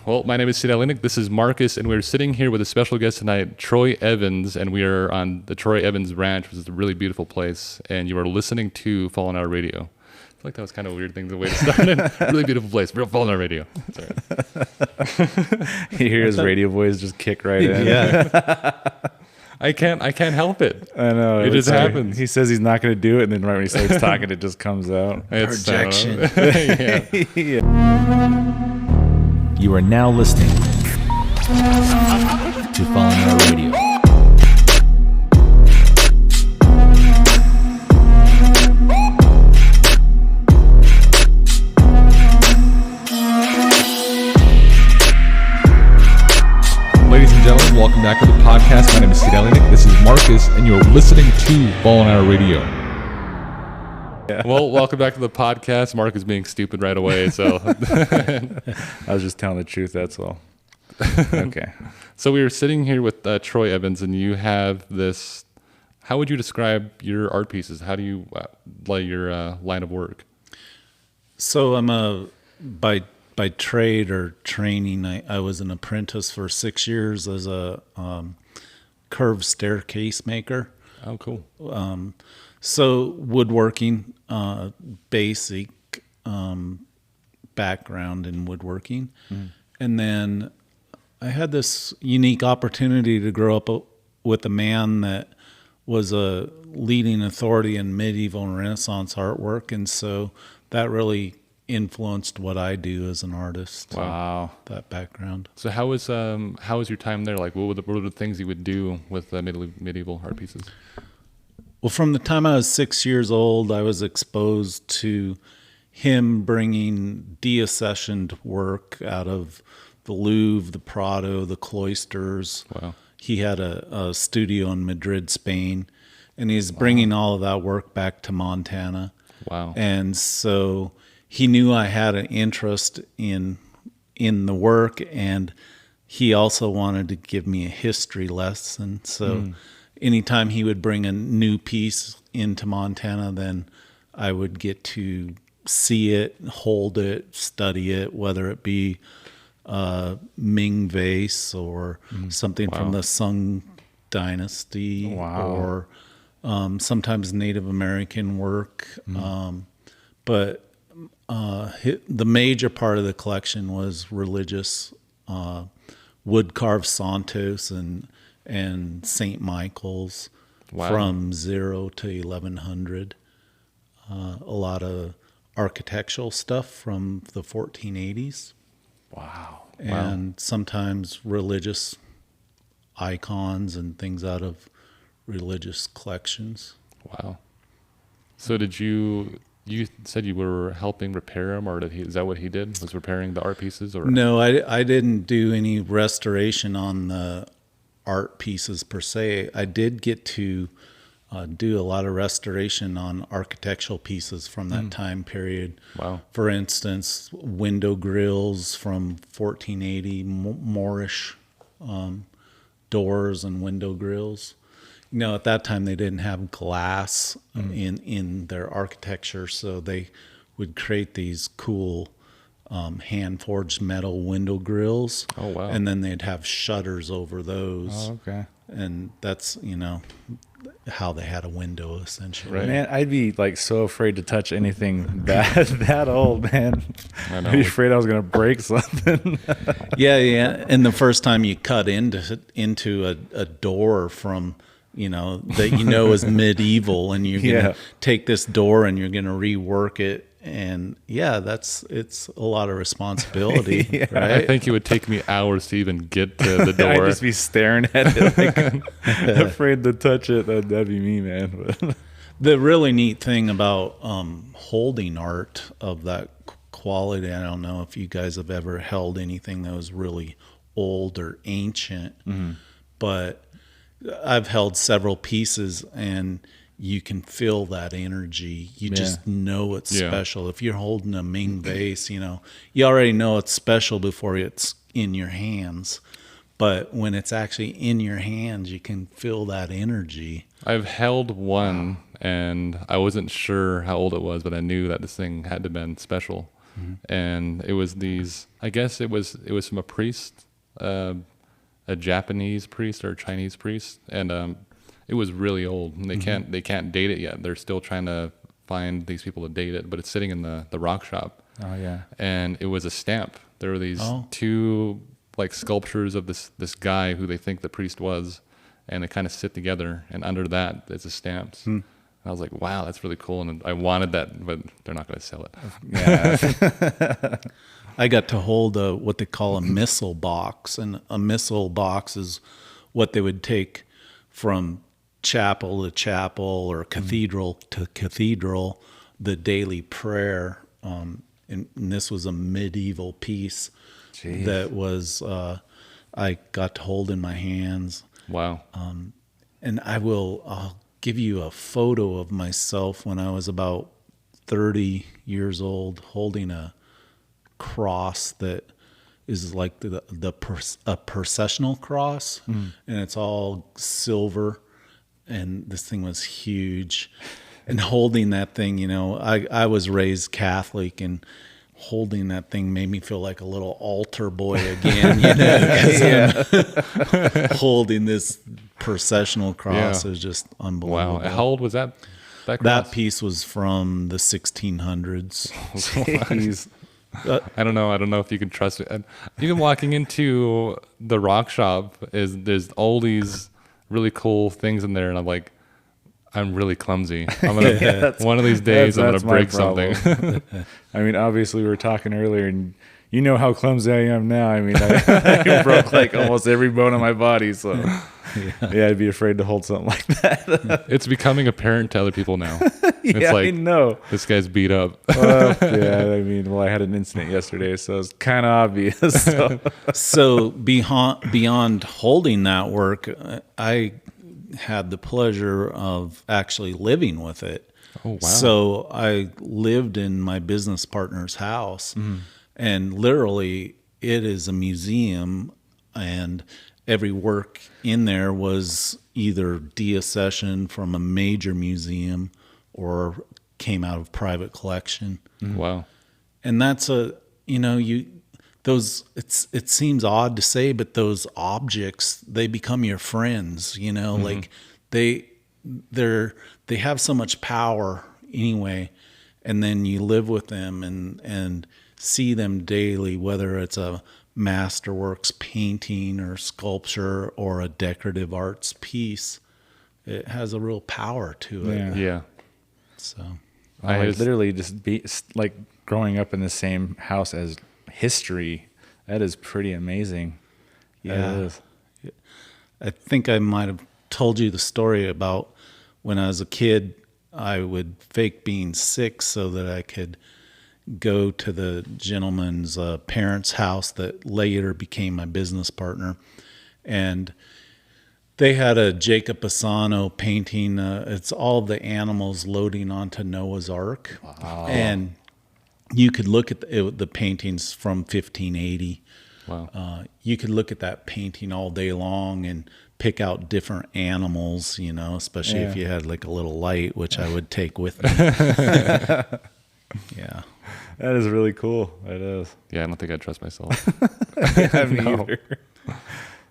Well, my name is Sid Alinik. This is Marcus, and we're sitting here with a special guest tonight, Troy Evans, and we are on the Troy Evans Ranch, which is a really beautiful place, and you are listening to Fallen Hour Radio. I feel like that was kind of a weird thing, the way to start it. Really beautiful place, real Fallen Hour Radio. Sorry. You hear his radio voice just kick right in. Yeah. I can't help it. I know. It just happens. He says he's not going to do it, and then right when he starts talking, it just comes out. It's, projection. Yeah. You are now listening to Fallen Hour Radio. Ladies and gentlemen, welcome back to the podcast. My name is Sid Alinik. This is Marcus, and you're listening to Fallen Hour Radio. Yeah. Well, welcome back to the podcast. Mark is being stupid right away, so I was just telling the truth, that's all. Okay. So we were sitting here with Troy Evans, and you have this. How would you describe your art pieces? How do you lay your line of work? So I'm by trade or training, I was an apprentice for 6 years as a curved staircase maker. Oh, cool. So woodworking, basic background in woodworking. And then I had this unique opportunity to grow up with a man that was a leading authority in medieval and Renaissance artwork. And so that really influenced what I do as an artist. Wow. That background. So how was your time there? Like, what were the things you would do with medieval art pieces? Well, from the time I was 6 years old, I was exposed to him bringing deaccessioned work out of the Louvre, the Prado, the cloisters. Wow. He had a studio in Madrid, Spain, and he's bringing all of that work back to Montana. Wow. And so he knew I had an interest in the work, and he also wanted to give me a history lesson. So anytime he would bring a new piece into Montana, then I would get to see it, hold it, study it, whether it be Ming vase or something from the Sung Dynasty, or sometimes Native American work. But the major part of the collection was religious, wood-carved Santos and St. Michael's from 0 to 1100. A lot of architectural stuff from the 1480s. Wow. And sometimes religious icons and things out of religious collections. Wow. So you said you were helping repair them, or is that what he did? Was repairing the art pieces? Or no, I didn't do any restoration on the art pieces per se. I did get to do a lot of restoration on architectural pieces from that time period. Wow. For instance, window grills from 1480, Moorish doors and window grills. You know, at that time they didn't have glass in their architecture, so they would create these cool hand-forged metal window grills. Oh, wow. And then they'd have shutters over those. Oh, okay. And that's, how they had a window, essentially. Right. Man, I'd be like so afraid to touch anything that old, man. I know. I'd be afraid I was going to break something. Yeah. And the first time you cut into a door from, that is medieval, and you're going to take this door and you're going to rework it. And it's a lot of responsibility, right? I think it would take me hours to even get to the door. I'd just be staring at it, like afraid to touch it. That'd be me, man. The really neat thing about holding art of that quality, I don't know if you guys have ever held anything that was really old or ancient, but I've held several pieces, and you can feel that energy. You just know it's special. If you're holding a Ming vase, you already know it's special before it's in your hands. But when it's actually in your hands, you can feel that energy. I've held one, and I wasn't sure how old it was, but I knew that this thing had to have been special. and it was these. I guess it was from a priest, a Japanese priest or a Chinese priest, and it was really old. And they can't date it yet. They're still trying to find these people to date it, but it's sitting in the rock shop. Oh yeah. And it was a stamp. There were these two like sculptures of this guy who they think the priest was, and they kind of sit together, and under that it's a stamp. And I was like, wow, that's really cool, and I wanted that, but they're not going to sell it. Yeah. I got to hold what they call a missile box, and a missile box is what they would take from chapel to chapel or cathedral to cathedral, the daily prayer. And this was a medieval piece that was I got to hold in my hands. Wow. And I'll give you a photo of myself when I was about 30 years old, holding a cross that is like a processional cross, and it's all silver, and this thing was huge. And holding that thing, I was raised Catholic, and holding that thing made me feel like a little altar boy again, holding this processional cross is just unbelievable. Wow. How old was that? That That piece was from the 1600s. Jeez. I don't know if you can trust it. And even walking into the rock shop, there's all these really cool things in there, and I'm like, I'm really clumsy. I'm gonna one of these days I'm gonna my break problem. something. I mean, obviously we were talking earlier, and you know how clumsy I am now. I mean, I broke like almost every bone in my body, so yeah, I'd be afraid to hold something like that. It's becoming apparent to other people now. It's Yeah, like, I know. this guy's beat up. Yeah, I mean, I had an incident yesterday, so it's kind of obvious. So. So beyond holding that work, I had the pleasure of actually living with it. Oh, wow. So I lived in my business partner's house, and literally it is a museum, and every work in there was either deaccessioned from a major museum or came out of private collection. Wow. And that's it seems odd to say, but those objects, they become your friends, like they have so much power anyway. And then you live with them and see them daily, whether it's a masterworks painting or sculpture or a decorative arts piece. It has a real power to it. Yeah. So I literally just be like growing up in the same house as history. That is pretty amazing. Yeah. That is. I think I might have told you the story about when I was a kid, I would fake being sick so that I could go to the gentleman's parents' house that later became my business partner. And they had a Jacob Asano painting. It's all the animals loading onto Noah's Ark. Wow. And you could look at the paintings from 1580. Wow. You could look at that painting all day long and pick out different animals, especially if you had like a little light, which I would take with me. Yeah. That is really cool. It is. Yeah, I don't think I'd trust myself. Me either.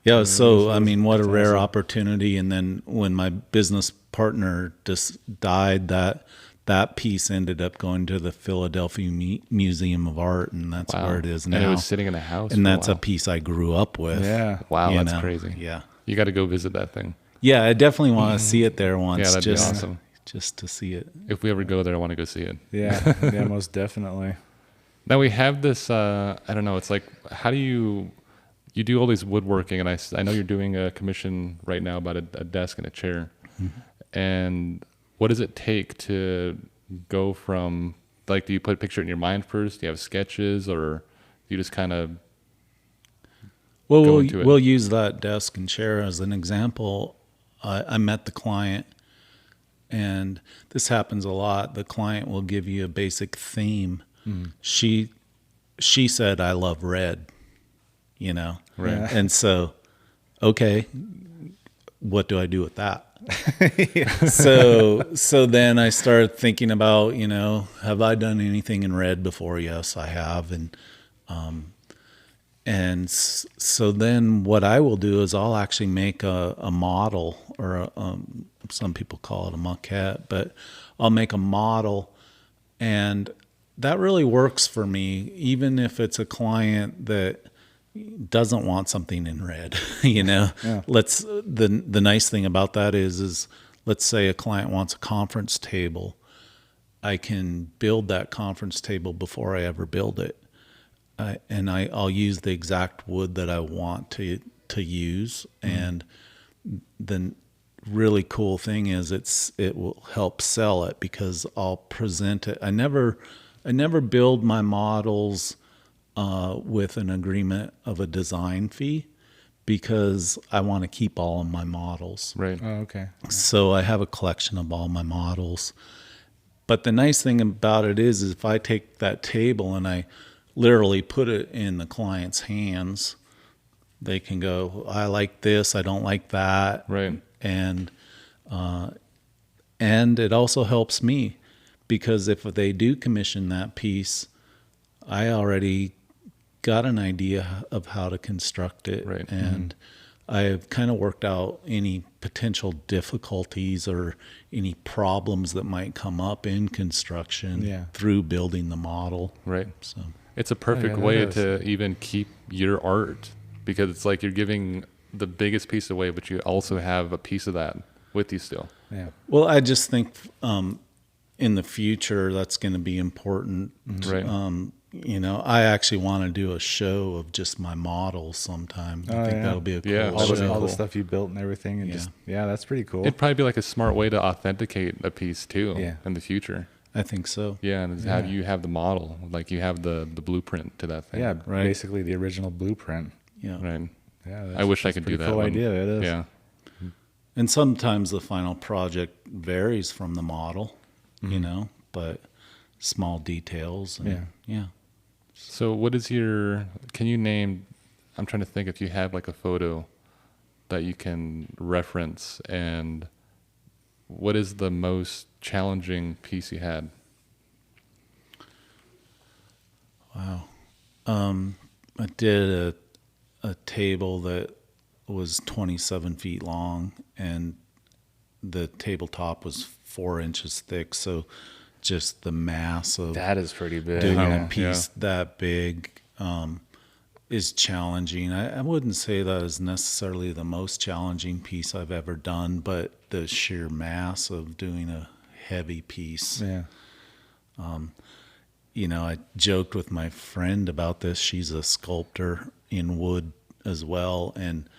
Yeah, so I mean, what a rare opportunity. And then when my business partner just died, that piece ended up going to the Philadelphia Museum of Art, and that's Wow. where it is now. And it was sitting in a house. And for that's a a piece I grew up with. Yeah. Wow, you that's know? crazy. Yeah. You got to go visit that thing. Yeah, I definitely want to see it there once. Yeah, that'd be awesome. Just to see it. If we ever go there, I want to go see it. Yeah. Yeah, most definitely. Now we have this, I don't know, it's like, how do you do all these woodworking, and I know you're doing a commission right now about a desk and a chair. And what does it take to go from, like, do you put a picture in your mind first? Do you have sketches, or do you just kind of Well, go into it? we'll use that desk and chair as an example. I met the client, and this happens a lot. The client will give you a basic theme. She said, "I love red," Right. Yeah. and so, okay, what do I do with that? So then I started thinking about, have I done anything in red before? Yes, I have. So then what I will do is I'll actually make a model, or some people call it a maquette, but I'll make a model, and that really works for me, even if it's a client that doesn't want something in red. Yeah. The nice thing about that is let's say a client wants a conference table. I can build that conference table before I ever build it. And I'll use the exact wood that I want to use. And the really cool thing is it will help sell it, because I'll present it. I never build my models with an agreement of a design fee, because I want to keep all of my models. Right. Oh, okay. So I have a collection of all my models. But the nice thing about it is if I take that table and I literally put it in the client's hands, they can go, I like this, I don't like that. Right. And it also helps me, because if they do commission that piece, I already got an idea of how to construct it. Right. And I've kind of worked out any potential difficulties or any problems that might come up in construction through building the model. Right. So It's a perfect way to even keep your art, because it's like you're giving the biggest piece away, but you also have a piece of that with you still. Yeah. Well, I just think in the future that's going to be important. Right. I actually want to do a show of just my models sometime. I think that'll be a cool show. All the stuff you built and everything, and that's pretty cool. It'd probably be like a smart way to authenticate a piece too in the future. I think so. Yeah, and have you have the model, like you have the blueprint to that thing. Yeah, right. Basically the original blueprint. Yeah. Right. Yeah, I wish I could do that. Cool idea. It is. Yeah. And sometimes the final project varies from the model, but small details. And, yeah. So can you name, I'm trying to think if you have like a photo that you can reference, and what is the most challenging piece you had? Wow. I did a table that was 27 feet long, and the tabletop was 4 inches thick. So just the mass of That is pretty big. doing a piece that big is challenging. I wouldn't say that is necessarily the most challenging piece I've ever done, but the sheer mass of doing a heavy piece. Yeah. I joked with my friend about this. She's a sculptor in wood as well. And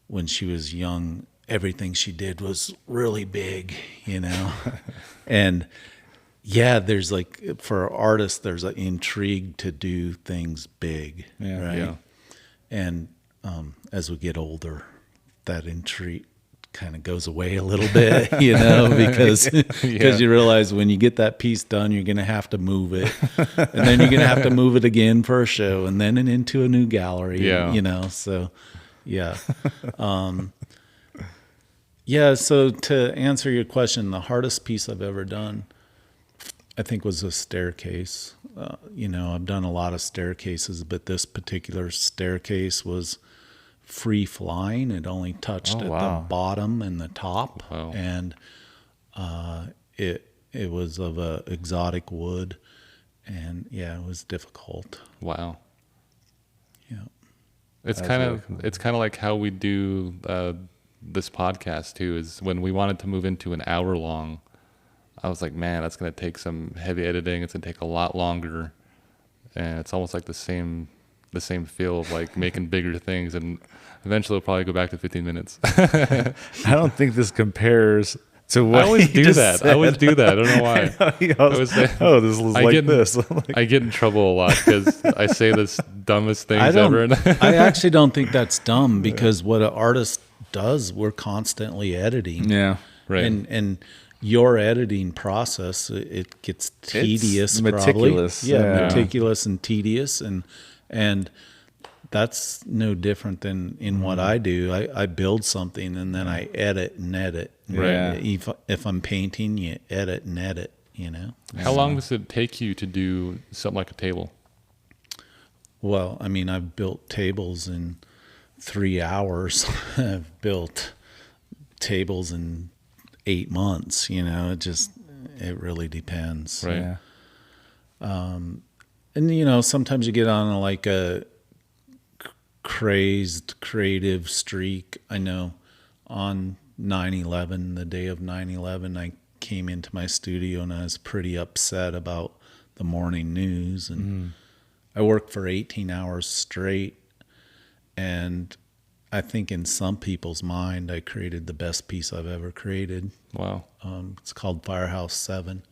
when she was young, everything she did was really big, and there's like, for artists, there's an intrigue to do things big. Yeah. Right. Yeah. And, as we get older, that intrigue kind of goes away a little bit, because you realize when you get that piece done, you're going to have to move it, and then you're going to have to move it again for a show, and then into a new gallery. So so to answer your question, the hardest piece I've ever done, I think, was a staircase. I've done a lot of staircases, but this particular staircase was free flying. It only touched the bottom and the top. Wow. And it was of a exotic wood, and it was difficult. Wow. Yeah. It's kind of like how we do this podcast too, is when we wanted to move into an hour long, I was like, man, that's going to take some heavy editing. It's going to take a lot longer. And it's almost like the same feel of like making bigger things. And eventually we'll probably go back to 15 minutes. I don't think this compares to what I always you do just that. said. I always do that. I don't know why. This was like this. I get in trouble a lot because I say the dumbest things ever. I actually don't think that's dumb, because what an artist does, we're constantly editing. Yeah. Right. And your editing process, it gets tedious, meticulous. probably. Meticulous and tedious, and that's no different than in what I do. I build something and then I edit and edit. Right. If I'm painting, you edit and edit, you know. How long does it take you to do something like a table? Well, I mean, I've built tables in 3 hours. I've built tables in 8 months, you know. It really depends. Right. Yeah. And, you know, sometimes you get on like a crazed creative streak. I know on 9/11, the day of 9/11, I came into my studio and I was pretty upset about the morning news. And I worked for 18 hours straight. And I think in some people's mind, I created the best piece I've ever created. Wow. It's called Firehouse 7.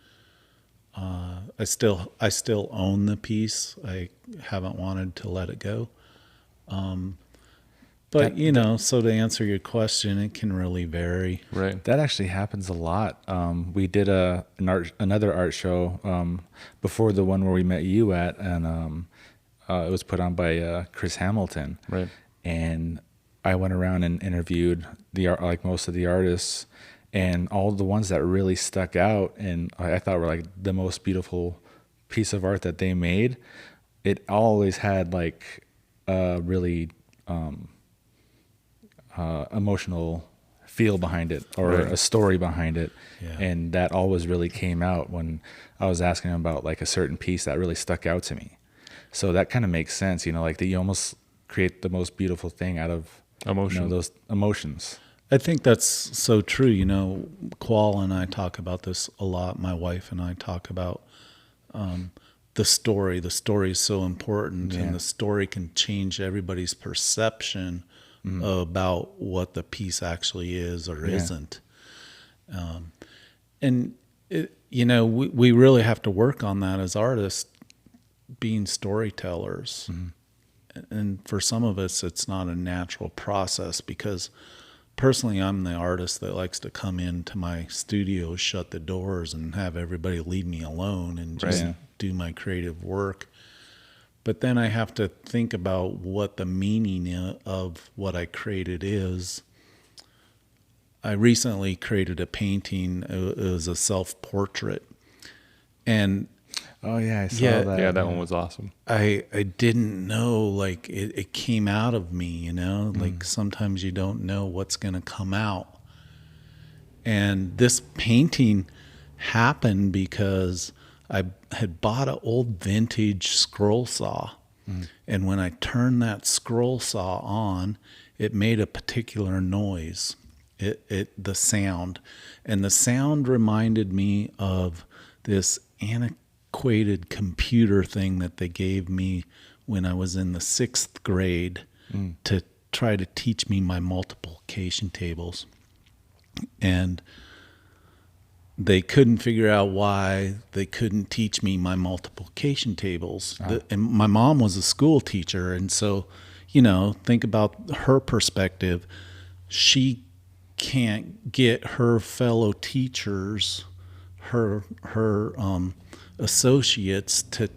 I still own the piece. I haven't wanted to let it go. But you know, so to answer your question, it can really vary. Right. That actually happens a lot. We did another art show before the one where we met you at, and it was put on by Chris Hamilton. Right. And I went around and interviewed like most of the artists, and all the ones that really stuck out and I thought were like the most beautiful piece of art that they made. It always had like a really emotional feel behind it, or Right. a story behind it. Yeah. And that always really came out when I was asking him about like a certain piece that really stuck out to me. So that kind of makes sense, you know, like that you almost create the most beautiful thing out of Emotion. you know, those emotions. I think that's so true. You know, Qual and I talk about this a lot. My wife and I talk about the story. The story is so important, and the story can change everybody's perception about what the piece actually is or isn't. And, you know, we really have to work on that as artists, being storytellers. And for some of us, it's not a natural process, because personally, I'm the artist that likes to come into my studio, shut the doors, and have everybody leave me alone and just Right. do my creative work. But then I have to think about what the meaning of what I created is. I recently created a painting. It was a self-portrait. And Oh yeah, I saw Yeah. that. Yeah, that one was awesome. I didn't know, like it came out of me, you know, like sometimes you don't know what's going to come out. And this painting happened because I had bought an old vintage scroll saw. And when I turned that scroll saw on, it made a particular noise. The sound. And the sound reminded me of this antiquated computer thing that they gave me when I was in the 6th grade to try to teach me my multiplication tables. And they couldn't figure out why they couldn't teach me my multiplication tables. And my mom was a school teacher. And so, you know, think about her perspective. She can't get her fellow teachers, her associates, to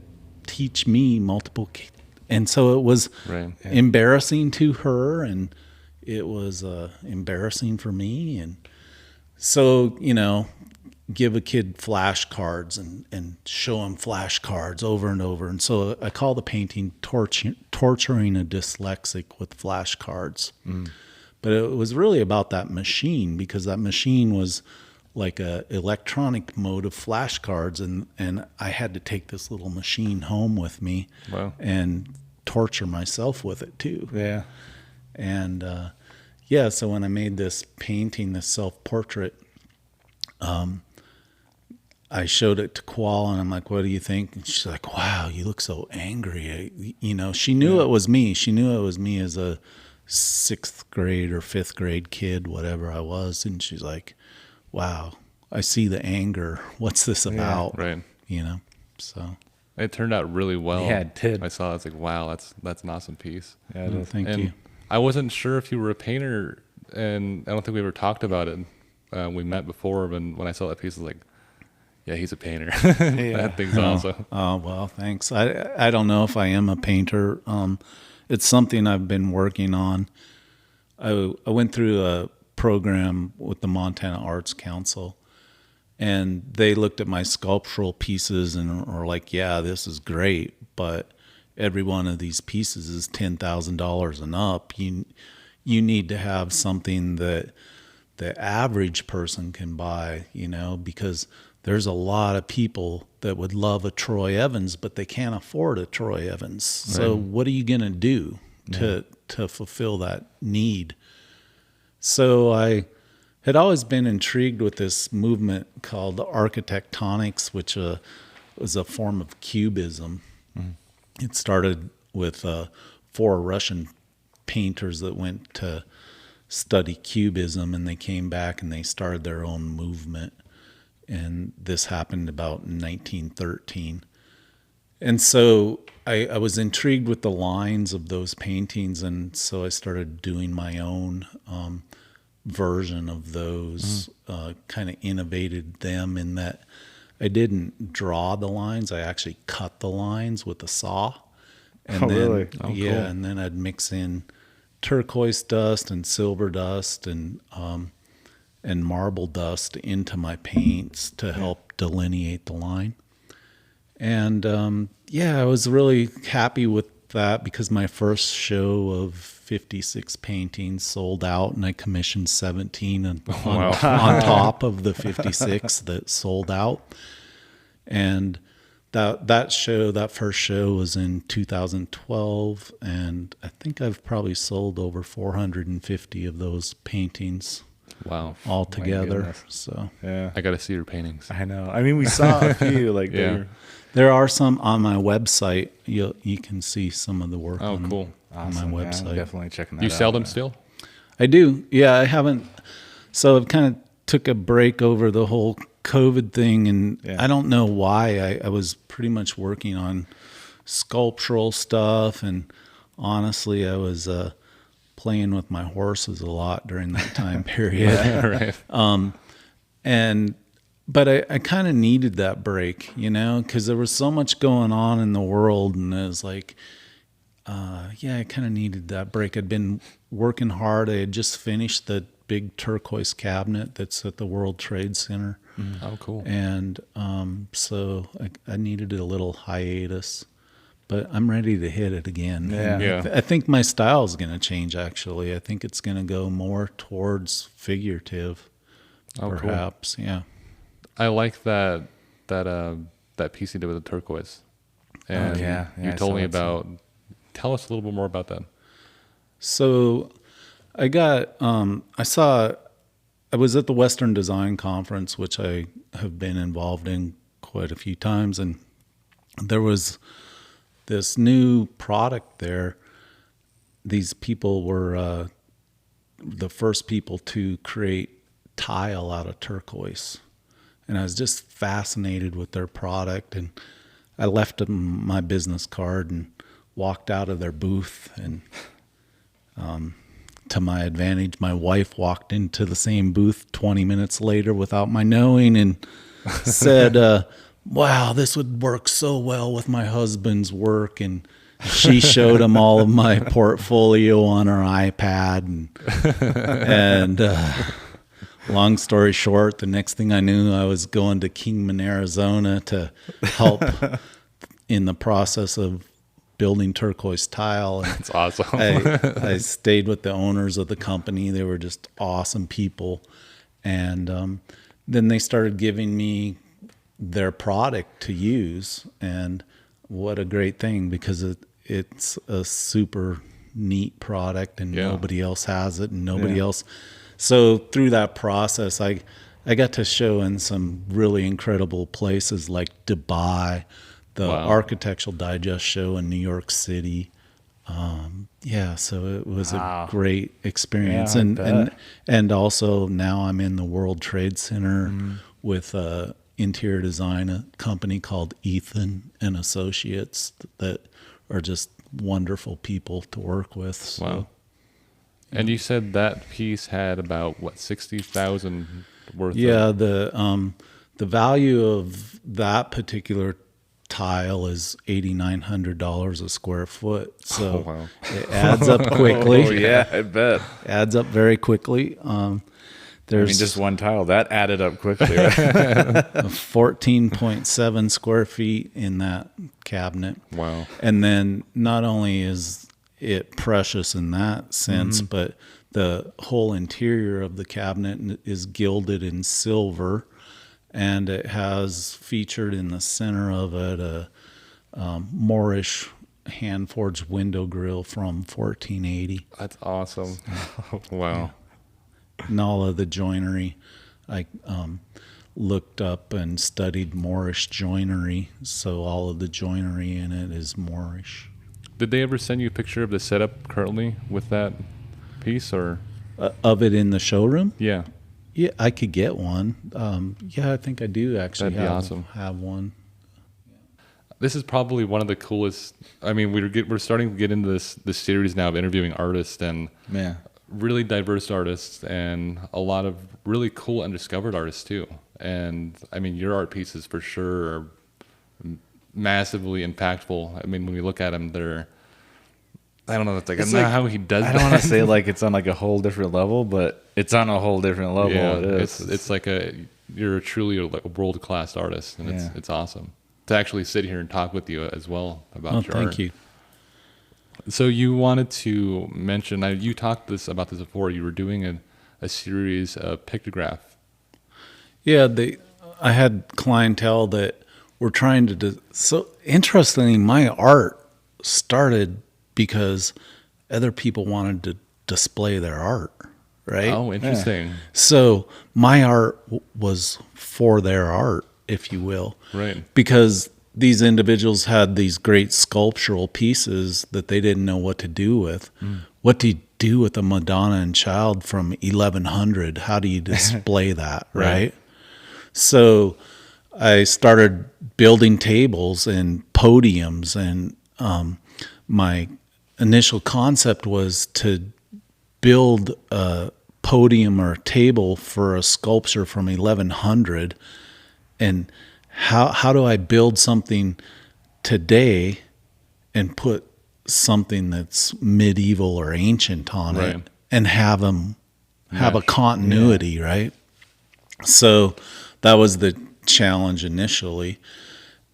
teach me multiplication. And so it was Right. embarrassing to her, and it was embarrassing for me. And so, you know, give a kid flashcards and show him flashcards over and over. And so I call the painting Torturing a Dyslexic with Flashcards. But it was really about that machine, because that machine was like a electronic mode of flashcards, and I had to take this little machine home with me. Wow. And torture myself with it too. Yeah. And so when I made this painting, this self-portrait, I showed it to Qual, and I'm like, "What do you think?" And she's like, "Wow, you look so angry." You know, she knew it was me. She knew it was me as a 6th grade or 5th grade kid, whatever I was. And she's like, "Wow, I see the anger. What's this about?" Right. You know, so. It turned out really well. Yeah, it did. I saw it. I was like, wow, that's an awesome piece. Yeah, it is. Thank And you. I wasn't sure if you were a painter, and I don't think we ever talked about it. We met before, and when I saw that piece, I was like, yeah, he's a painter. That thing's awesome. Oh, well, thanks. I don't know if I am a painter. it's something I've been working on. I went through a program with the Montana Arts Council, and they looked at my sculptural pieces and were like, yeah, this is great, but every one of these pieces is $10,000 and up. You need to have something that the average person can buy, because there's a lot of people that would love a Troy Evans, but they can't afford a Troy Evans. So what are you going to do to fulfill that need? So I had always been intrigued with this movement called architectonics, which was a form of cubism. It started with 4 Russian painters that went to study cubism, and they came back and they started their own movement. And this happened about 1913. And so I was intrigued with the lines of those paintings, and so I started doing my own version of those, kind of innovated them in that I didn't draw the lines, I actually cut the lines with a saw. And really? Cool. And then I'd mix in turquoise dust and silver dust and marble dust into my paints to help delineate the line. And I was really happy with that because my first show of 56 paintings sold out, and I commissioned 17 on top of the 56 that sold out. And that first show was in 2012, and I think I've probably sold over 450 of those paintings. Wow. All together. So Yeah. I got to see your paintings. I know. I mean, we saw a few like Yeah. there are some on my website. You can see some of the work Cool. on my Awesome. Yeah, website. I'm definitely checking that Do out. you sell them still? I do. Yeah, I haven't. So I've kind of took a break over the whole COVID thing, and I don't know why. I was pretty much working on sculptural stuff, and honestly, I was playing with my horses a lot during that time period. Right. But I kind of needed that break, because there was so much going on in the world, and it was like, I kind of needed that break. I'd been working hard. I had just finished the big turquoise cabinet that's at the World Trade Center. Oh, cool. And so I needed a little hiatus, but I'm ready to hit it again. Yeah. And I think my style is going to change, actually. I think it's going to go more towards figurative, perhaps. Cool. Yeah. I like that piece you did with the turquoise. And you told me about. Tell us a little bit more about that. So I was at the Western Design Conference, which I have been involved in quite a few times, and there was this new product there. These people were the first people to create tile out of turquoise, and I was just fascinated with their product, and I left them my business card and walked out of their booth, and to my advantage, my wife walked into the same booth 20 minutes later without my knowing and said, wow, this would work so well with my husband's work. And she showed him all of my portfolio on her iPad. And long story short, the next thing I knew, I was going to Kingman, Arizona to help in the process of building turquoise tile. And That's awesome. I stayed with the owners of the company. They were just awesome people. And then they started giving me their product to use. And what a great thing, because it's a super neat product, and nobody else has it, and nobody else. So through that process, I got to show in some really incredible places like Dubai, the Architectural Digest show in New York City. So it was a great experience. And also now I'm in the World Trade Center with a interior design a company called Ethan and Associates that are just wonderful people to work with. So. Wow. And you said that piece had about what, 60,000 worth? Yeah, the value of that particular tile is $8,900 a square foot. So Oh, wow. it adds up quickly. Oh, yeah, I bet. Adds up very quickly. I There's mean, just one tile that added up quickly, right? 14.7 square feet in that cabinet. Wow. And then not only is it precious in that sense, but the whole interior of the cabinet is gilded in silver, and it has featured in the center of it a Moorish hand-forged window grill from 1480. That's awesome. Wow. And all of the joinery, I looked up and studied Moorish joinery, so all of the joinery in it is Moorish. Did they ever send you a picture of the setup currently with that piece, or? Of it in the showroom? Yeah. Yeah, I could get one. Yeah, I think I do actually That'd be awesome. have one. This is probably one of the coolest. I mean, we're starting to get into this series now of interviewing artists, and Man. really diverse artists, and a lot of really cool undiscovered artists too. And I mean, your art pieces for sure are massively impactful. I mean, when we look at them, they're, I don't know, it's like, I don't know how he does I that. don't want to say like it's on like a whole different level, but it's on a whole different level. Yeah, It is. it's like you're truly like a world-class artist, and Yeah. it's awesome to actually sit here and talk with you as well about Oh, your thank art. you. So you wanted to mention, you talked about this before, you were doing a series of pictograph. Yeah, I had clientele that were trying to. So interestingly, my art started because other people wanted to display their art, right? Oh, interesting. So my art was for their art, if you will. Right. Because these individuals had these great sculptural pieces that they didn't know what to do with. What do you do with a Madonna and Child from 1100? How do you display that, Right. right? So I started building tables and podiums, and my initial concept was to build a podium or table for a sculpture from 1100, and how do I build something today and put something that's medieval or ancient on Right. it and have them have a Match. continuity, right? So that was the challenge initially,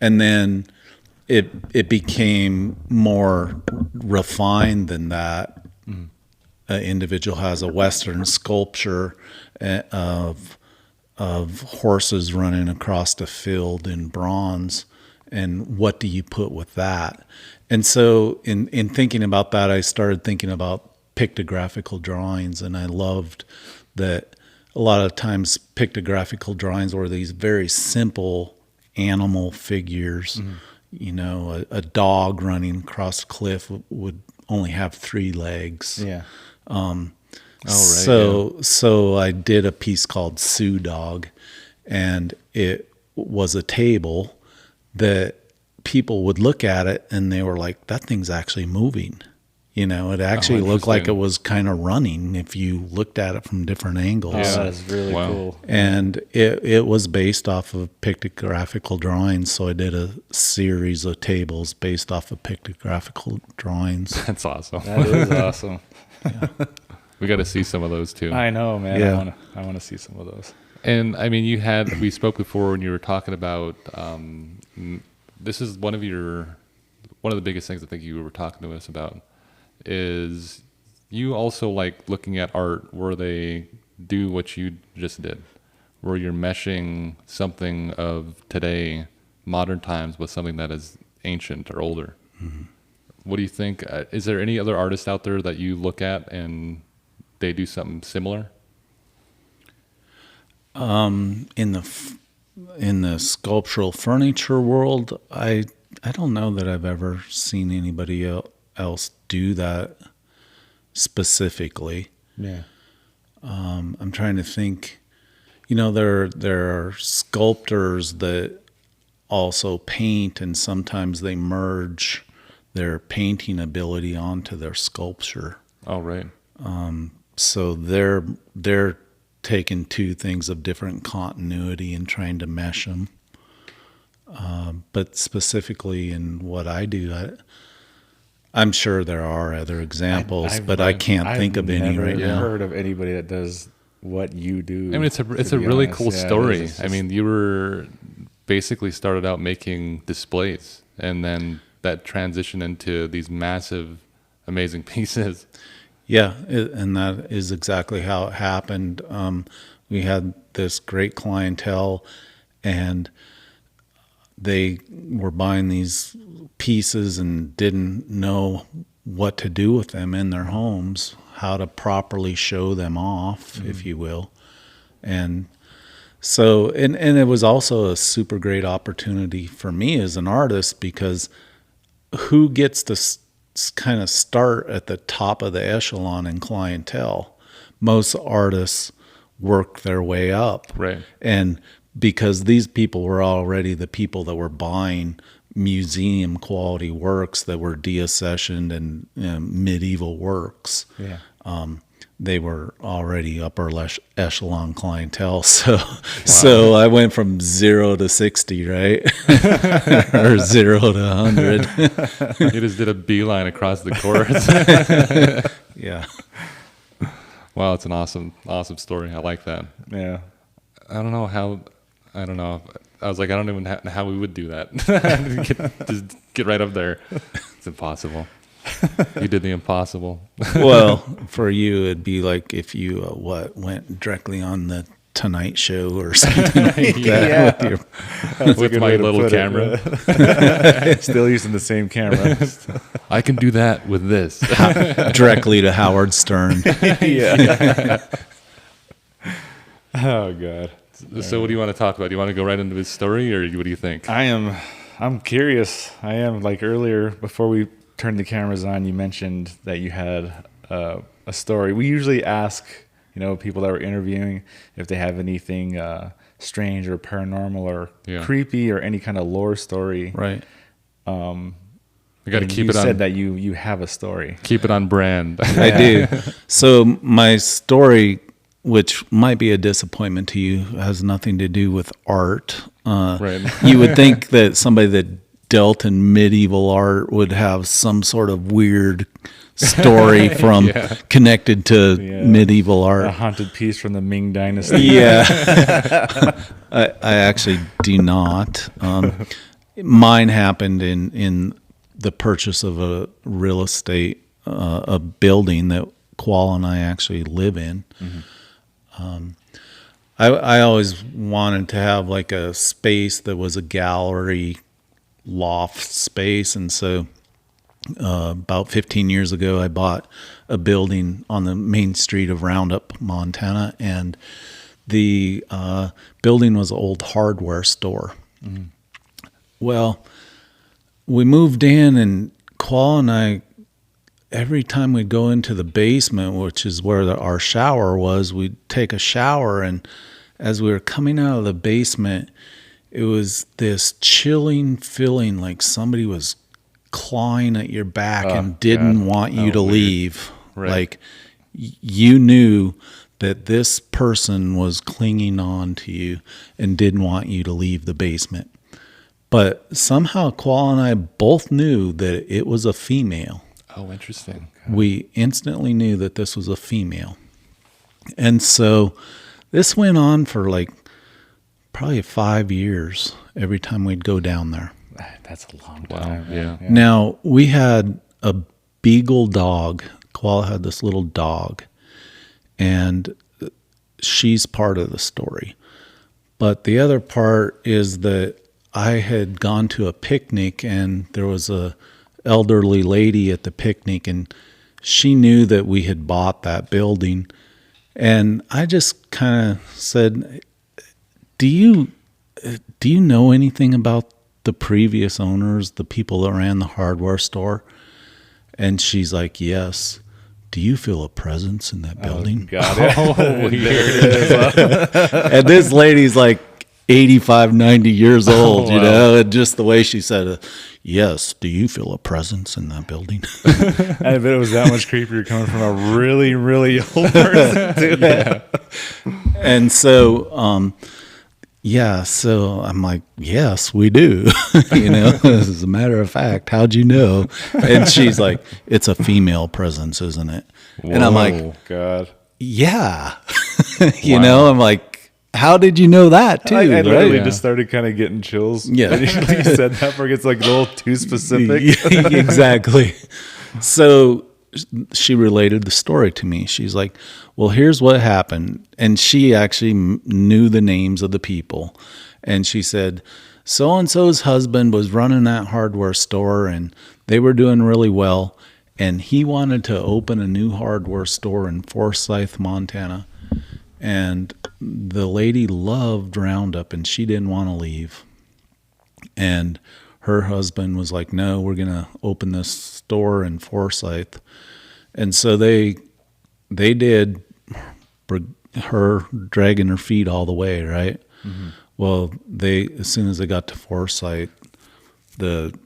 and then it became more refined than that. An individual has a Western sculpture of horses running across a field in bronze, and what do you put with that? And so in thinking about that, I started thinking about pictographical drawings, and I loved that a lot of times pictographical drawings were these very simple animal figures. You know, a dog running across a cliff would only have 3 legs. Yeah. So I did a piece called Sue Dog, and it was a table that people would look at it and they were like, that thing's actually moving. You know, it actually looked like it interesting. was kind of running if you looked at it from different angles. Oh, that's really Wow. cool. And it was based off of pictographical drawings. So I did a series of tables based off of pictographical drawings. That's awesome. That is awesome. We got to see some of those too. I know, man. Yeah. I want to see some of those. And I mean, we spoke before when you were talking about, this is one of the biggest things I think you were talking to us about is you also like looking at art where they do what you just did, where you're meshing something of today, modern times, with something that is ancient or older. What do you think? Is there any other artists out there that you look at and they do something similar? In the sculptural furniture world, I don't know that I've ever seen anybody else do that specifically. Yeah. I'm trying to think. You know, there are sculptors that also paint, and sometimes they merge their painting ability onto their sculpture. Oh, right. So they're taking two things of different continuity and trying to mesh them. But specifically in what I do, I'm sure there are other examples, but I can't think of any right now. I've never heard of anybody that does what you do. I mean, it's a really cool story. I mean, you were basically started out making displays, and then that transitioned into these massive, amazing pieces. Yeah, and that is exactly how it happened. We had this great clientele, and they were buying these pieces and didn't know what to do with them in their homes, how to properly show them off, if you will. And so, and it was also a super great opportunity for me as an artist, because who gets to kind of start at the top of the echelon in clientele? Most artists work their way up. Right. And because these people were already the people that were buying museum quality works that were deaccessioned and medieval works. Yeah. They were already upper echelon clientele. So I went from 0 to 60, right? Or 0 to 100. You just did a beeline across the course. Yeah. Wow, it's an awesome story. I like that. Yeah. I don't know. I was like, I don't even know how we would do that. Just get right up there. It's impossible. You did the impossible. Well, for you, it'd be like if you went directly on the Tonight Show or something like that with my little camera. Still using the same camera. I can do that with this. directly to Howard Stern. Yeah. Oh God. So what do you want to talk about? Do you want to go right into his story, or what do you think? I'm curious. I am, like, earlier before we turned the cameras on, you mentioned that you had a story. We usually ask, people that we're interviewing if they have anything strange or paranormal or creepy or any kind of lore story. Right. You got to keep it on. You said that you have a story. Keep it on brand. I do. So my story, which might be a disappointment to you, has nothing to do with art. Right. You would think that somebody that dealt in medieval art would have some sort of weird story from connected to medieval art. A haunted piece from the Ming Dynasty. Yeah. I actually do not. Mine happened in the purchase of a real estate, a building that Qual and I actually live in. Mm-hmm. I always wanted to have like a space that was a gallery loft space. And so about 15 years ago, I bought a building on the main street of Roundup, Montana. And the building was an old hardware store. Mm-hmm. Well, we moved in, and Qual and I, every time we'd go into the basement, which is where our shower was, we'd take a shower. And as we were coming out of the basement, it was this chilling feeling like somebody was clawing at your back and didn't want you to leave. Right. Like you knew that this person was clinging on to you and didn't want you to leave the basement. But somehow Qual and I both knew that it was a female. Oh, interesting. We instantly knew that this was a female. And so this went on for like probably 5 years every time we'd go down there. That's a long time. Wow. Yeah. Now, we had a beagle dog. Qual had this little dog, and she's part of the story. But the other part is that I had gone to a picnic, and there was a elderly lady at the picnic, and she knew that we had bought that building. And I just kind of said, do you know anything about the previous owners, the people that ran the hardware store? And she's like, yes. Do you feel a presence in that building? Got it. Oh, weird. And this lady's like 85, 90 years old, you know, and just the way she said it. Yes, do you feel a presence in that building? I bet it was that much creepier coming from a really, really old person too. And so Yeah, so I'm like, yes, we do. As a matter of fact, how'd you know? And she's like, it's a female presence, isn't it? And I'm like, Oh God. yeah. I'm like, how did you know that too? I literally right? just started kind of getting chills. Yeah. When you said that, where it's like a little too specific. Exactly. So she related the story to me. She's like, well, here's what happened. And she actually knew the names of the people. And she said, so-and-so's husband was running that hardware store and they were doing really well. And he wanted to open a new hardware store in Forsyth, Montana. And the lady loved Roundup and she didn't want to leave. And her husband was like, no, we're going to open this store in Forsyth. And so they did, her dragging her feet all the way, right? Mm-hmm. Well, as soon as they got to Forsyth, the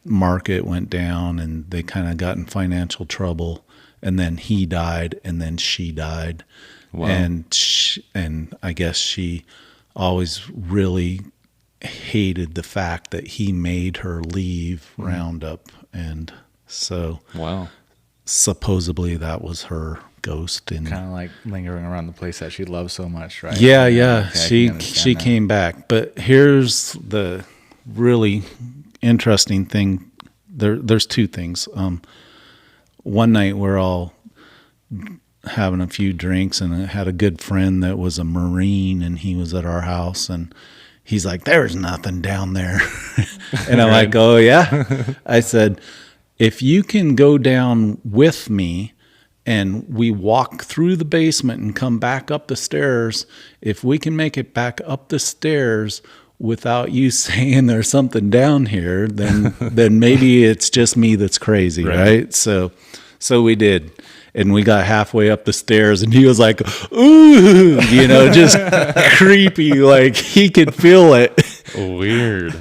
market went down and they kind of got in financial trouble. And then he died and then she died. Wow. And I guess she always really hated the fact that he made her leave Roundup. And so wow. Supposedly that was her ghost. And kind of like lingering around the place that she loved so much, right? Yeah. Okay, She came back. But here's the really interesting thing. There's two things. One night we're all having a few drinks and I had a good friend that was a Marine and he was at our house and he's like, there's nothing down there. And I'm like, oh yeah. I said, if you can go down with me and we walk through the basement and come back up the stairs, if we can make it back up the stairs without you saying there's something down here, then maybe it's just me that's crazy, right? So we did. And we got halfway up the stairs and he was like, ooh, just creepy. Like he could feel it. Weird.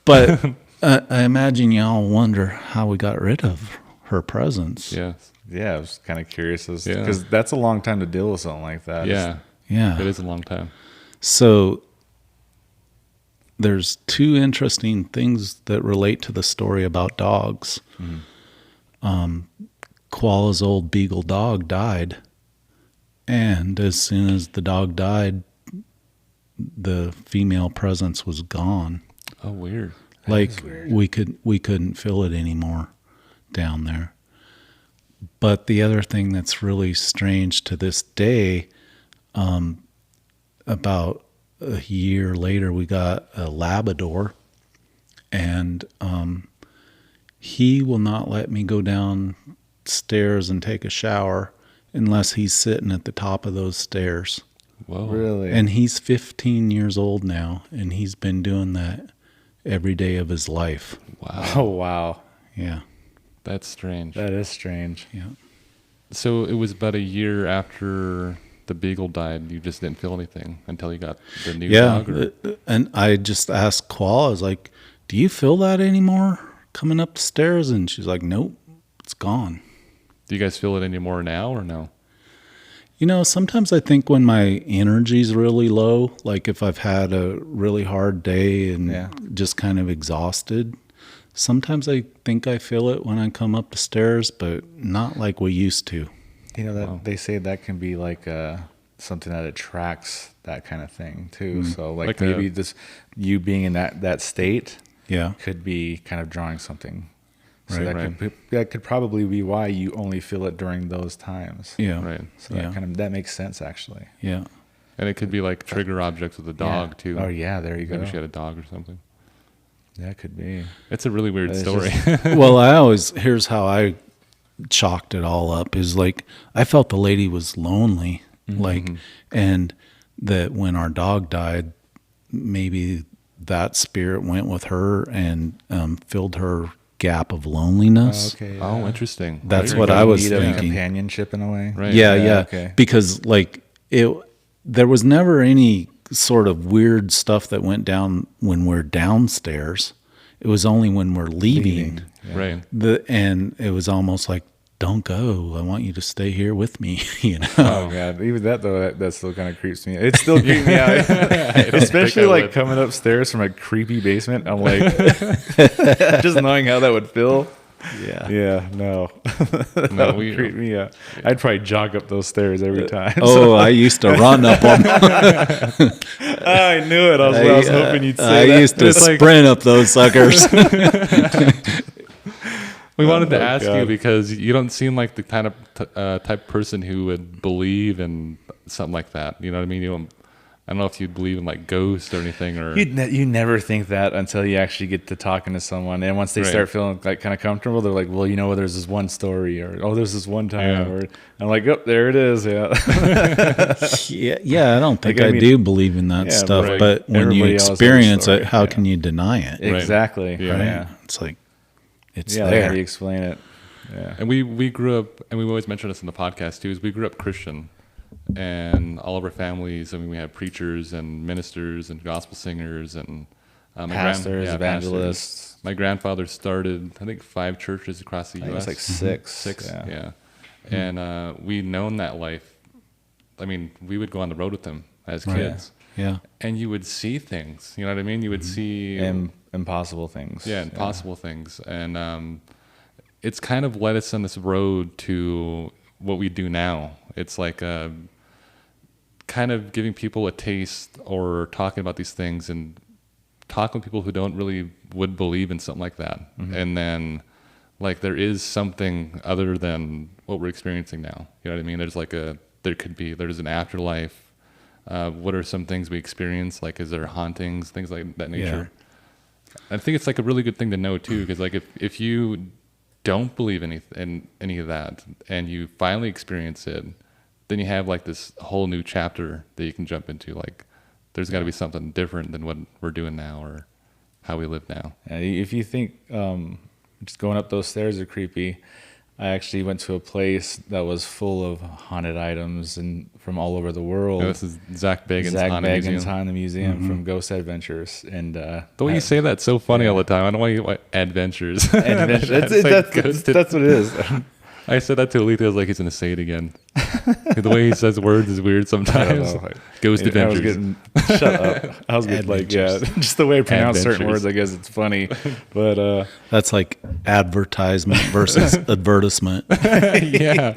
But I imagine y'all wonder how we got rid of her presence. Yes. Yeah, I was kind of curious because that's a long time to deal with something like that. Yeah. Yeah. It is a long time. So there's two interesting things that relate to the story about dogs. Mm-hmm. Koala's old beagle dog died. And as soon as the dog died, the female presence was gone. Oh, weird. Like we couldn't feel it anymore down there. But the other thing that's really strange to this day, about a year later, we got a Labrador, and he will not let me go downstairs and take a shower unless he's sitting at the top of those stairs. Whoa. Really? And he's 15 years old now, and he's been doing that every day of his life. Wow. Oh, wow. Yeah. That's strange. That is strange. Yeah. So it was about a year after the beagle died. You just didn't feel anything until you got the new dog? Or? And I just asked Koala, I was like, do you feel that anymore coming up the stairs? And she's like, nope, it's gone. Do you guys feel it anymore now or no? Sometimes I think when my energy's really low, like if I've had a really hard day and just kind of exhausted, sometimes I think I feel it when I come up the stairs, but not like we used to. They say that can be like something that attracts that kind of thing too. Mm. So like maybe just you being in that state could be kind of drawing something. So that could probably be why you only feel it during those times. Yeah. Right. So that makes sense actually. Yeah. And it could be like trigger objects with a dog too. Oh yeah, there you go. Maybe she had a dog or something. Yeah, it could be. It's a really weird story. Well, here's how I chalked it all up is like, I felt the lady was lonely, and that when our dog died, maybe that spirit went with her and filled her gap of loneliness. Okay. Yeah. Oh, interesting. That's what I was thinking. Companionship in a way. Right. Yeah. Okay. Because like there was never any sort of weird stuff that went down when we're downstairs. It was only when we're leaving. Right. And it was almost like don't go. I want you to stay here with me. Oh god, even that though, that still kind of creeps me. It still creeps me out, I don't especially think I like would. coming upstairs from a creepy basement. I'm like, just knowing how that would feel. Yeah. Yeah, no, that No, would creep me out. I'd probably jog up those stairs every time. Oh, I used to run up them. I knew it. I was hoping you'd say I that. used to It's like- sprint up those suckers. We wanted to my ask you God. because you don't seem like the kind of type person who would believe in something like that. You know what I mean? I don't know if you believe in like ghosts or anything, or You never think that until you actually get to talking to someone, and once they Right. start feeling like kind of comfortable, they're like, "Well, there's this one story," or "Oh, there's this one time," Yeah. or I'm like, "Oh, there it is." Yeah, Yeah, I don't think Like, I I mean- do believe in that Yeah, stuff, right. but when you Everybody else has a experience story, it, how yeah. can you deny it? exactly. Yeah. Yeah, It's like, it's yeah. Like, how there. do you explain it? Yeah. And we grew up, and we've always mentioned this in the podcast too, is we grew up Christian, and all of our families. I mean, we have preachers and ministers and gospel singers and my Pastors, pastors. evangelists. My grandfather started, I think, 5 churches across the I think it U.S. was like 6. 6, Yeah. yeah. And we'd known that life. I mean, we would go on the road with him as Right. kids, Yeah. and you would see things. You know what I mean? You would see Impossible things. yeah, impossible things. And it's kind of led us on this road to what we do now. It's like kind of giving people a taste or talking about these things and talking with people who don't really would believe in something like that. And then like there is something other than what we're experiencing now. You know what I mean? There's an afterlife. What are some things we experience? Like, is there hauntings, things like that nature? I think it's like a really good thing to know too, because like if you don't believe in any of that and you finally experience it, then you have like this whole new chapter that you can jump into. Like, there's got to be something different than what we're doing now or how we live now. Yeah, if you think just going up those stairs are creepy, I actually went to a place that was full of haunted items and from all over the world. You know, this is Zach Bagan's Zach Haunted Bagan's Museum. Haunted Museum from Ghost Adventures, and The way you say that's so funny all the time. I don't know why you adventures. Adventure. That's That's what it is. I said that to Alita. I was like, he's going to say it again. The way he says words is weird sometimes. Ghost I was Adventures. getting shut up. I was getting like, yeah, just the way I pronounce certain Adventures. words. I guess it's funny, but That's like advertisement versus advertisement. Yeah.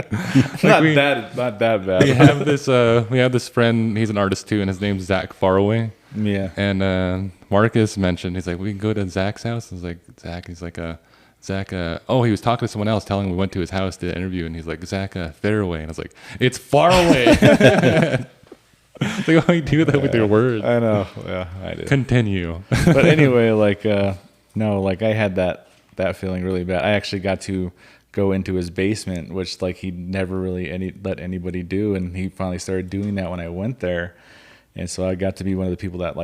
not we- that bad. We have this friend, he's an artist too, and his name's Zach Faraway. Yeah, And Marcus mentioned, he's like, we can go to Zach's house. I was like, Zach, he's like, Zach, oh, he was talking to someone else, telling him we went to his house to interview, and he's like, Zach, Faraway. And I was like, it's far away. Like, how you do that with your words? I know. Yeah, I did. Continue. But anyway, like no, like I had that feeling really bad. I actually got to go into his basement, which like he never really let anybody do, and he finally started doing that when I went there. And so I got to be one of the people that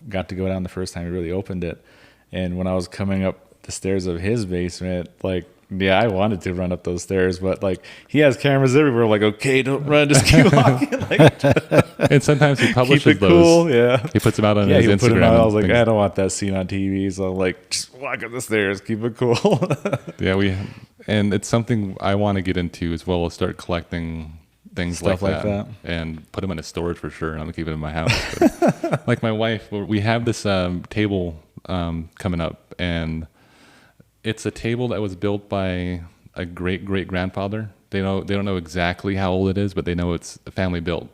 got to go down the first time he really opened it. And when I was coming up the stairs of his basement, like, yeah, I wanted to run up those stairs, but like he has cameras everywhere. Like, okay, don't run, just keep walking. Like, And sometimes he keep publishes it cool. those. Yeah. He puts them out on Yeah, his he Instagram. put it out. I was and like, things. I don't want that seen on TV. So I'm like, just walk up the stairs, keep it cool. Yeah, and it's something I want to get into as well as start collecting things Stuff like that. and put them in a storage for sure. And I'm gonna keep it in my house. But like my wife, we have this table coming up, and it's a table that was built by a great grandfather. They don't know exactly how old it is, but they know it's family built,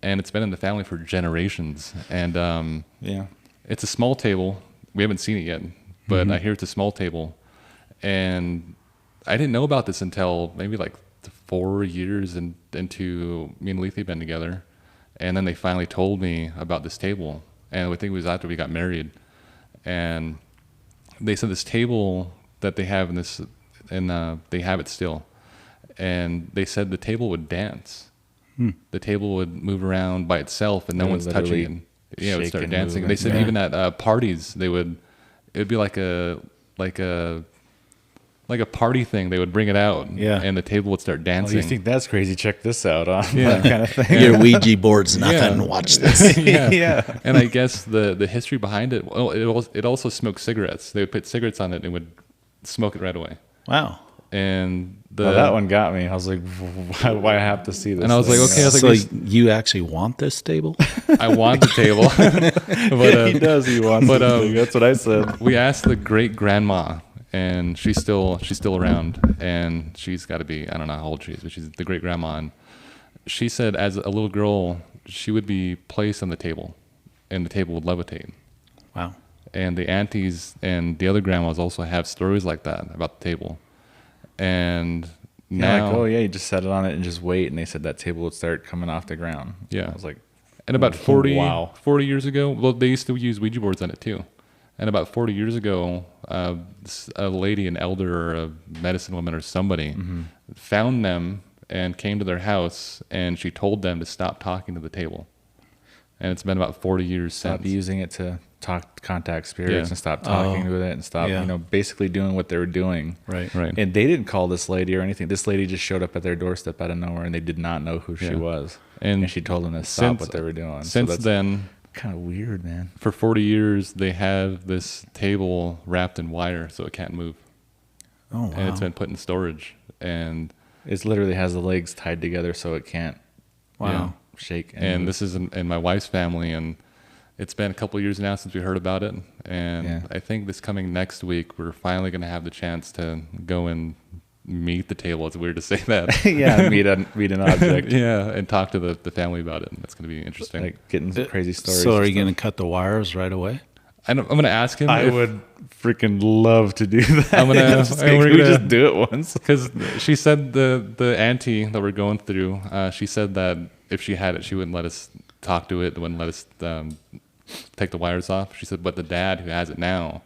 and it's been in the family for generations. And Yeah. it's a small table. We haven't seen it yet, but Mm-hmm. I hear it's a small table. And I didn't know about this until maybe like 4 years into me and Letha been together. And then they finally told me about this table. And I think it was after we got married. And they said this table that they have they have it still. And they said the table would dance. The table would move around by itself and no It would one's touching literally it. Yeah, it would shake start and dancing. move They and- said yeah. even at parties it'd be like a party thing. They would bring it out, Yeah. and the table would start Oh, dancing. you think that's crazy? Check this out. Yeah. That kind of thing. Your Ouija board's nothing. Yeah. Watch this. yeah. Yeah. And I guess the history behind it, well, it also smoked cigarettes. They would put cigarettes on it and would smoke it right away. Wow. and that one got me. I was like, why I have to see this? And I was thing? like, okay, I was So like, you actually want this table? I want the table. But, he does. He wants but, this thing. That's what I said. we asked the great grandma, and she's still around, and she's got to be, I don't know how old she is, but she's the great grandma. And she said as a little girl, she would be placed on the table, and the table would levitate. Wow. And the aunties and the other grandmas also have stories like that about the table. And Yeah, now, like, oh yeah, you just set it on it and just wait. And they said that table would start coming off the ground. Yeah. I was like, and about 40, wow. 40 years ago, well, they used to use Ouija boards on it too. And about 40 years ago, a lady, an elder or a medicine woman or somebody found them and came to their house, and she told them to stop talking to the table. And it's been about 40 years Stop since. using it to contact spirits Yeah. and stop talking with it and stop, Yeah. basically doing what they were doing. Right. Right. And they didn't call this lady or anything. This lady just showed up at their doorstep out of nowhere, and they did not know who she Yeah. was. And And she told them to stop what they were doing. Since that's then, kind of weird, man. for 40 years, they have this table wrapped in wire so it can't move. Oh, wow. And it's been put in storage. And It literally has the legs tied together so it can't Wow. shake. and move. this is in my wife's family, and it's been a couple of years now since we heard about it. And Yeah. I think this coming next week, we're finally going to have the chance to go and meet the table. It's weird to say that. yeah, meet an object. Yeah, and talk to the family about it. That's going to be interesting. Like getting some crazy stories. So are and you stuff. going to cut the wires right away? I'm going to ask him. I would freaking love to do that. I'm gonna- Just and like, we're can we gonna- just do it once. Because she said the auntie that we're going through, she said that if she had it, she wouldn't let us talk to it, wouldn't let us take the wires off. She said, but the dad who has it now,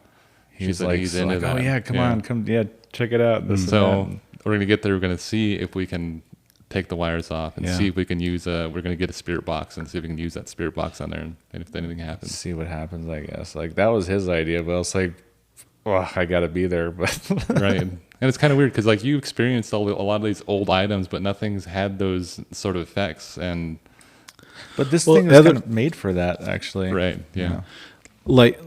she He's said like, he's so into like, that. oh yeah, come on, come, check it out. This and So that. we're going to get there. We're going to see if we can take the wires off and Yeah. see if we can use we're going to get a spirit box and see if we can use that spirit box on there and if anything happens. See what happens, I guess. Like that was his idea, but it's like, oh, I gotta be there. But Right. And it's kind of weird because like you experienced a lot of these old items, but nothing's had those sort of effects. And but this Well, thing is kind of made for that, actually. right. Yeah. know. Like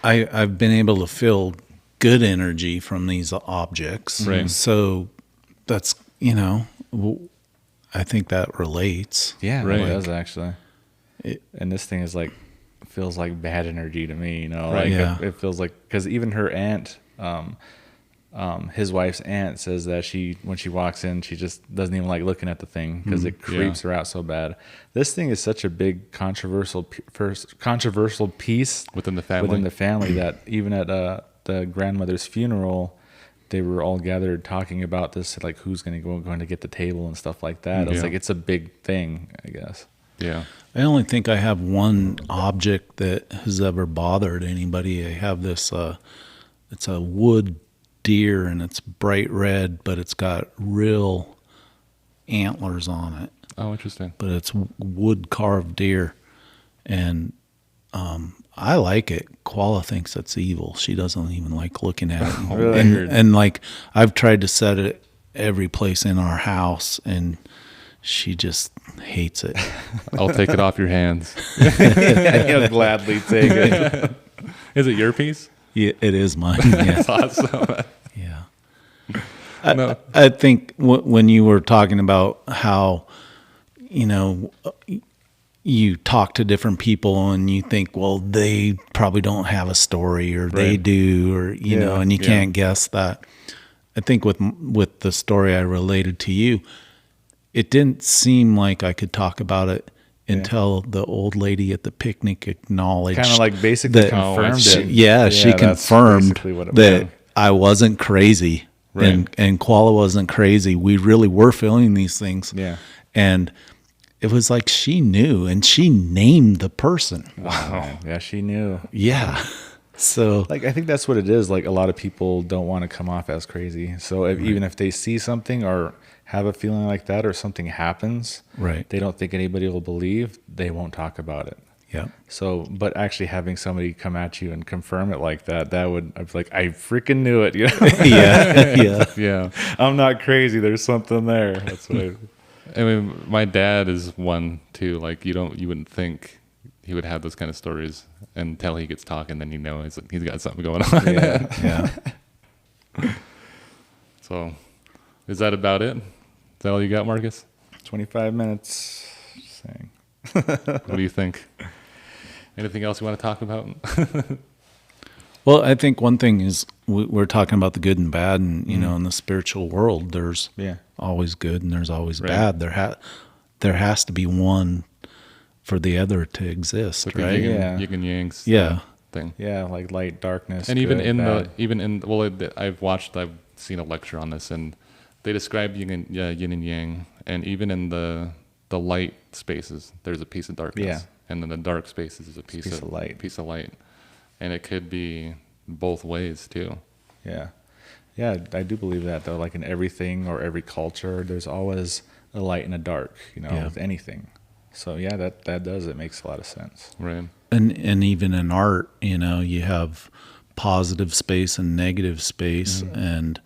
I've been able to feel good energy from these objects. Right. So that's, I think that relates. Yeah, Right. it does actually. It- And this thing is like feels like bad energy to me. Right. Like Yeah. it feels like because even her aunt, his wife's aunt says that when she walks in, she just doesn't even like looking at the thing because it creeps her out so bad. This thing is such a big controversial piece Within the family. that even at the grandmother's funeral, they were all gathered talking about this, like who's going to get the table and stuff like that. It's Yeah. like it's a big thing, I guess. Yeah. I only think I have one object that has ever bothered anybody. I have this, it's a wood deer and it's bright red, but it's got real antlers on it. Oh, interesting. But it's wood carved deer. And I like it. Koala thinks it's evil. She doesn't even like looking at it. Really? And like I've tried to set it every place in our house and she just hates it. I'll take it off your hands. He'll gladly take it. Is it your piece? Yeah, it is mine. Yeah. That's awesome. Yeah. No. I think when you were talking about how, you talk to different people and you think, well, they probably don't have a story or they Right. do, or, and you yeah. can't guess that. I think with the story I related to you, it didn't seem like I could talk about it until the old lady at the picnic acknowledged. Kind of like basically that- confirmed she, it. Yeah, she that's confirmed basically what it that was. I wasn't crazy, Right. and Koala wasn't crazy. We really were feeling these things. Yeah. And it was like she knew, and she named the person. Wow. Yeah, she knew. Yeah. So Like I think that's what it is. Like a lot of people don't want to come off as crazy. So even if they see something or have a feeling like that or something happens, Right. they don't think anybody will believe, they won't talk about it. yeah. So, but actually having somebody come at you and confirm it like that, I'd be like, I freaking knew it. You know? Yeah. Yeah. Yeah. I'm not crazy. There's something there. That's what I mean, my dad is one too. Like you wouldn't think he would have those kind of stories until he gets talking. Then he's got something going on. yeah. Yeah. So So, is that about it? Is that all you got, Marcus? 25 minutes. Saying. What do you think? Anything else you want to talk about? Well, I think one thing is we're talking about the good and bad, and you know, in the spiritual world, there's always good and there's always bad. There has to be one for the other to exist, Like right? yin and yang's thing. Yeah, like light, darkness. And even good, in bad. I've seen a lecture on this, and they describe yin and yang, and even in the light spaces, there's a piece of darkness, and then the dark spaces is a piece of light, and it could be both ways too. Yeah, I do believe that though. Like in everything or every culture, there's always a light and a dark. You know, with anything. So yeah, that does. It makes a lot of sense. Right. And even in art, you know, you have positive space and negative space, and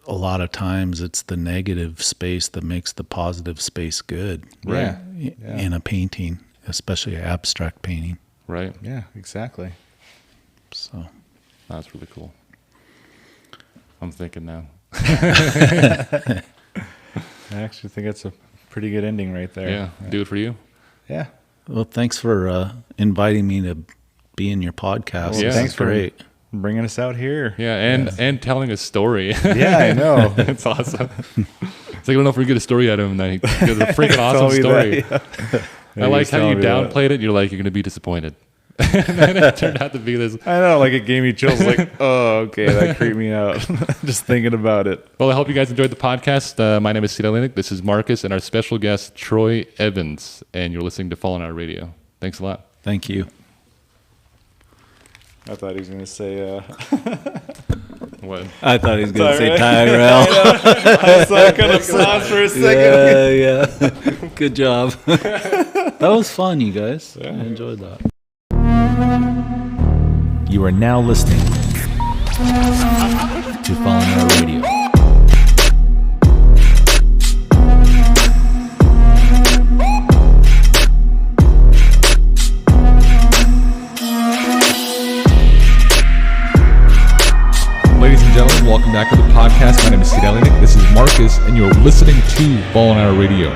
a lot of times it's the negative space that makes the positive space good. Right. In a painting, especially abstract painting. Right. Yeah, exactly. So that's really cool. I'm thinking now. I actually think it's a pretty good ending right there. Yeah. Do it for you. Yeah. Well, thanks for inviting me to be in your podcast. Well, Yeah. thanks for great. bringing us out here. Yeah, and telling a story. Yeah, I know. It's awesome. It's like, I don't know if we get a story out of him. Like, it's a freaking awesome story. I like how you downplayed it. You're like, you're going to be disappointed. And then it turned out to be this. I know, like it gave me chills. Like, oh, okay, that creeped me out. Just thinking about it. Well, I hope you guys enjoyed the podcast. My name is Cedar Linick. This is Marcus and our special guest, Troy Evans. And you're listening to Fallen Hour Radio. Thanks a lot. Thank you. I thought he was going to say... What? I thought he was going to say Sorry. Tyrell. I saw kind of sauce for a second. Yeah. Good job. That was fun, you guys. I enjoyed that. You are now listening to Fallen Hour Radio. Ladies and gentlemen, welcome back to the podcast. My name is Sid Elinik. This is Marcus, and you're listening to Fallen Hour Radio.